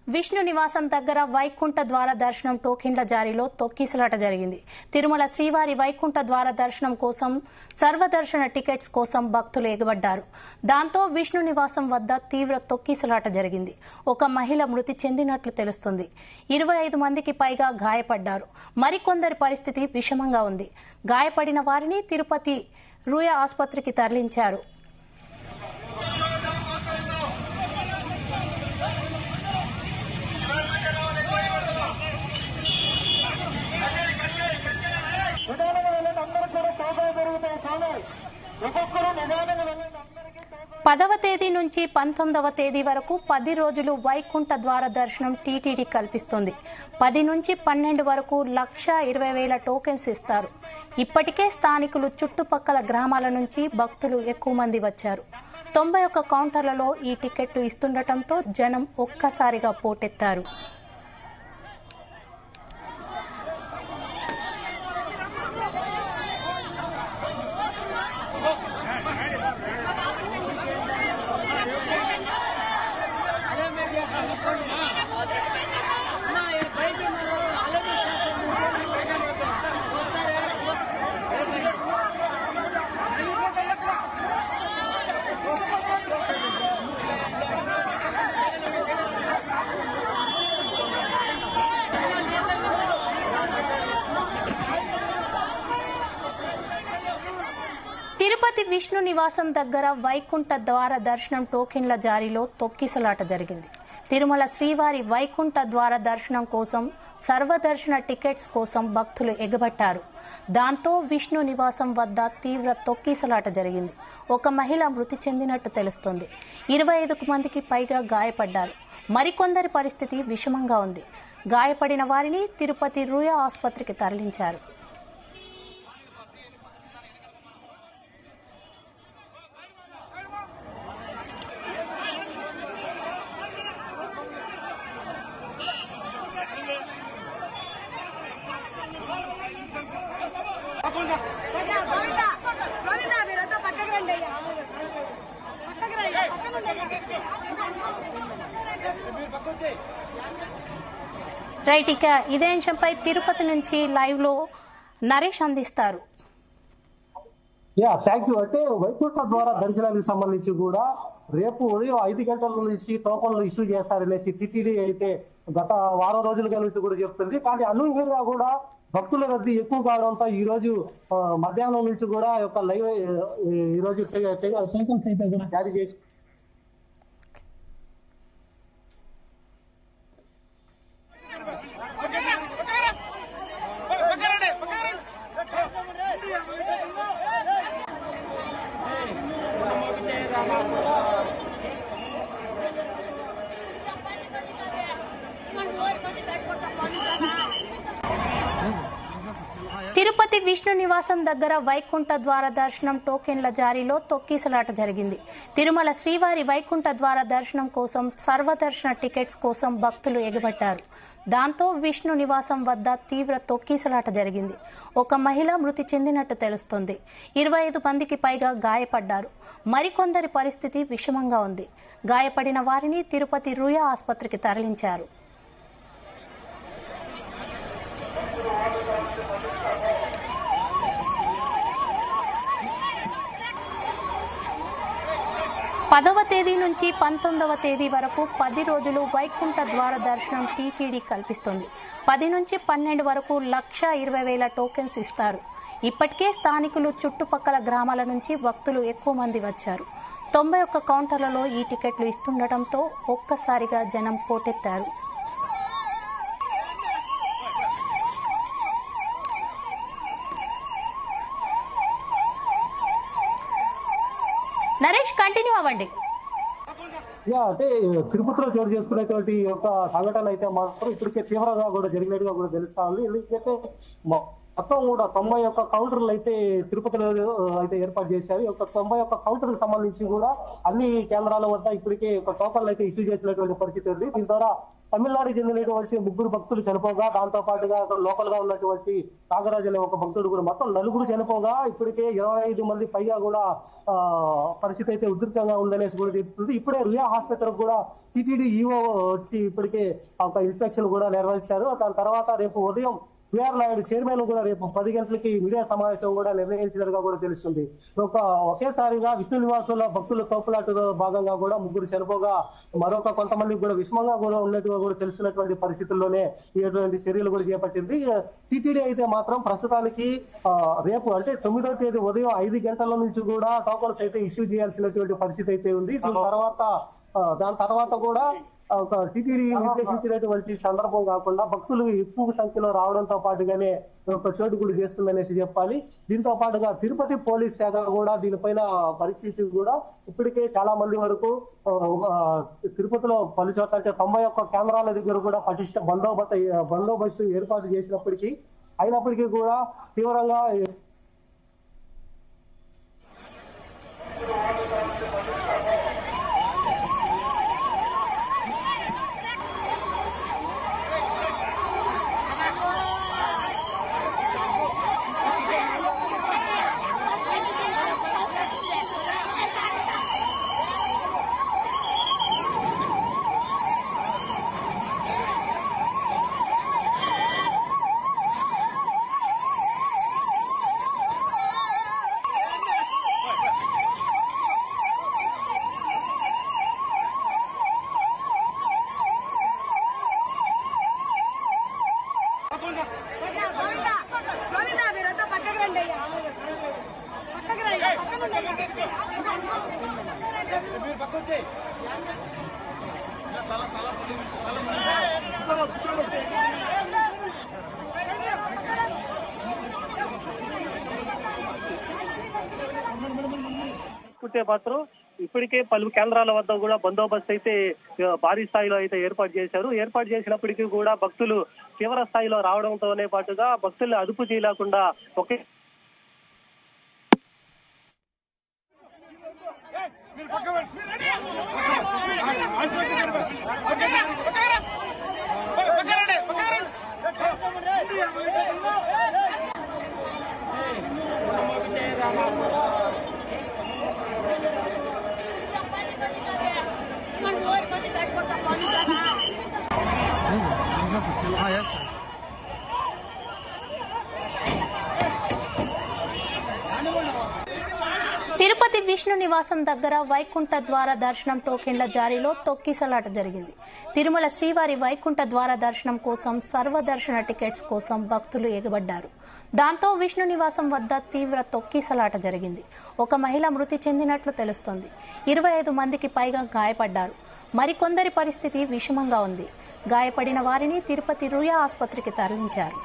విష్ణు నివాసం దగ్గర వైకుంఠ ద్వార దర్శనం టోకెన్ల జారీలో తొక్కిసలాట జరిగింది. తిరుమల శ్రీవారి వైకుంఠ ద్వార దర్శనం కోసం సర్వదర్శన టికెట్స్ కోసం భక్తులు ఎగబడ్డారు. దాంతో విష్ణు నివాసం వద్ద తీవ్ర తొక్కిసలాట జరిగింది. ఒక మహిళ మృతి చెందినట్లు తెలుస్తుంది. 25 మందికి పైగా గాయపడ్డారు. మరికొందరి పరిస్థితి విషమంగా ఉంది. గాయపడిన వారిని తిరుపతి రూయా ఆసుపత్రికి తరలించారు. పదవ తేదీ నుంచి 19వ తేదీ వరకు 10 రోజులు వైకుంఠ ద్వార దర్శనం టీటీడీ కల్పిస్తుంది. 10 నుంచి 12 వరకు 1,20,000 టోకెన్స్ ఇస్తారు. ఇప్పటికే స్థానికులు చుట్టుపక్కల గ్రామాల నుంచి భక్తులు ఎక్కువ మంది వచ్చారు. 91 కౌంటర్లలో ఈ టికెట్లు ఇస్తుండటంతో జనం ఒక్కసారిగా పోటెత్తారు. తిరుపతి విష్ణు నివాసం దగ్గర వైకుంఠ ద్వార దర్శనం టోకెన్ల జారీలో తొక్కిసలాట జరిగింది. తిరుమల శ్రీవారి వైకుంఠ ద్వార దర్శనం కోసం సర్వదర్శన టికెట్స్ కోసం భక్తులు ఎగబట్టారు. దాంతో విష్ణు నివాసం వద్ద తీవ్ర తొక్కిసలాట జరిగింది. ఒక మహిళ మృతి చెందినట్టు తెలుస్తోంది. 25 మందికి పైగా గాయపడ్డారు. మరికొందరి పరిస్థితి విషమంగా ఉంది. గాయపడిన వారిని తిరుపతి రూయా ఆసుపత్రికి తరలించారు. రైట్, ఇక ఇదే అంశంపై తిరుపతి నుంచి లైవ్ లో నరేష్ అందిస్తారు. Thank you. అంటే వైకుంఠ ద్వారా దర్శనానికి సంబంధించి కూడా రేపు ఉదయం 5 గంటల నుంచి టోకన్లు ఇష్యూ చేస్తారనేసి టీటీడీ అయితే గత వారం రోజులుగా నుంచి కూడా చెప్తుంది. కానీ అనూహ్యంగా కూడా భక్తుల రద్దీ ఎక్కువ కావడంతో ఈ రోజు మధ్యాహ్నం నుంచి కూడా యొక్క లైవ్ ఈ రోజు టోకన్స్ అయితే కూడా జారీ చేసి తిరుపతి విష్ణు నివాసం దగ్గర వైకుంఠ ద్వార దర్శనం టోకెన్ల జారీలో తొక్కిసలాట జరిగింది. తిరుమల శ్రీవారి వైకుంఠ ద్వార దర్శనం కోసం సర్వదర్శన టికెట్స్ కోసం భక్తులు ఎగబట్టారు. దాంతో విష్ణు నివాసం వద్ద తీవ్ర తొక్కిసలాట జరిగింది. ఒక మహిళ మృతి చెందినట్టు తెలుస్తోంది. 25 మందికి పైగా గాయపడ్డారు. మరికొందరి పరిస్థితి విషమంగా ఉంది. గాయపడిన వారిని తిరుపతి రూయా ఆసుపత్రికి తరలించారు. పదవ తేదీ నుంచి 19వ తేదీ వరకు 10 రోజులు వైకుంఠ ద్వార దర్శనం టీటీడీ కల్పిస్తుంది. 10 నుంచి 12 వరకు 1,20,000 టోకెన్స్ ఇస్తారు. ఇప్పటికే స్థానికులు చుట్టుపక్కల గ్రామాల నుంచి భక్తులు ఎక్కువ మంది వచ్చారు. 91 కౌంటర్లలో ఈ టికెట్లు ఇస్తుండటంతో ఒక్కసారిగా జనం పోటెత్తారు. నరేష్, కంటిన్యూ అవ్వండి. అంటే తిరుపతిలో చోటు చేసుకునేటువంటి యొక్క సంఘటన అయితే మాత్రం ఇప్పటికే తీవ్రంగా కూడా జరిగినట్టుగా కూడా తెలుస్తా ఉంది. ఎందుకంటే మొత్తం కూడా 91 కౌంటర్లు అయితే తిరుపతిలో అయితే ఏర్పాటు చేశారు. 91 కౌంటర్ కి సంబంధించి కూడా అన్ని కేంద్రాల వద్ద ఇప్పటికే ఒక టోకన్లు అయితే ఇష్యూ చేసినటువంటి పరిస్థితి ఉంది. దీని ద్వారా తమిళనాడుకి చెందినటువంటి 3 భక్తులు చనిపోగా, దాంతో పాటుగా లోకల్ గా ఉన్నటువంటి నాగరాజు అనే ఒక భక్తుడు కూడా మొత్తం 4 చనిపోగా ఇప్పటికే 25 మంది పైగా కూడా పరిస్థితి అయితే ఉధృతంగా ఉందనేసి కూడా తెలుస్తుంది. ఇప్పుడే రియా హాస్పిటల్ కూడా టీటీడీ ఈఓ వచ్చి ఇప్పటికే ఒక ఇన్స్పెక్షన్ కూడా నిర్వహించారు. దాని తర్వాత రేపు ఉదయం బిఆర్ నాయుడు చైర్మన్ కూడా రేపు 10 గంటలకి మీడియా సమావేశం కూడా నిర్ణయించినట్టుగా కూడా తెలుస్తుంది. ఒకేసారిగా విష్ణు నివాసంలో భక్తుల తోపులాటలో భాగంగా కూడా 3 చనిపోగా మరొక కొంతమంది కూడా విషమంగా కూడా ఉన్నట్టుగా కూడా తెలుస్తున్నటువంటి పరిస్థితుల్లోనే ఇటువంటి చర్యలు కూడా చేపట్టింది. టీటీడీ అయితే మాత్రం ప్రస్తుతానికి రేపు అంటే 9వ తేదీ ఉదయం 5 గంటల నుంచి కూడా టోకన్స్ అయితే ఇష్యూ చేయాల్సినటువంటి పరిస్థితి అయితే ఉంది. దాని తర్వాత కూడా ఒక టీటీడీ నిర్దేశించినటువంటి సందర్భం కాకుండా భక్తులు ఎక్కువ సంఖ్యలో రావడంతో పాటుగానే ఒక చోటు కూడా చేస్తుందనేసి చెప్పాలి. దీంతో పాటుగా తిరుపతి పోలీస్ శాఖ కూడా దీనిపైన పరీక్షించి కూడా ఇప్పటికే చాలా మంది వరకు తిరుపతిలో పలు చోట్ల అంటే 91 కేంద్రాల దగ్గర కూడా పటిష్ట బందోబస్తు ఏర్పాటు అయినప్పటికీ కూడా తీవ్రంగా మాత్రం ఇప్పటికే పలు కేంద్రాల వద్ద కూడా బందోబస్తు అయితే భారీ స్థాయిలో అయితే ఏర్పాటు చేసినప్పటికీ కూడా భక్తులు తీవ్ర స్థాయిలో రావడంతోనే పాటుగా భక్తుల్ని అదుపు చేయలేకుండా ఒకే తిరుపతి విష్ణు నివాసం దగ్గర వైకుంఠ ద్వార దర్శనం టోకెన్ల జారీలో తొక్కిసలాట జరిగింది. తిరుమల శ్రీవారి వైకుంఠ ద్వార దర్శనం కోసం సర్వదర్శన టికెట్స్ కోసం భక్తులు ఎగబడ్డారు. దాంతో విష్ణు నివాసం వద్ద తీవ్ర తొక్కిసలాట జరిగింది. ఒక మహిళ మృతి చెందినట్లు తెలుస్తోంది. 25 మందికి పైగా గాయపడ్డారు. మరికొందరి పరిస్థితి విషమంగా ఉంది. గాయపడిన వారిని తిరుపతి రుయా ఆసుపత్రికి తరలించారు.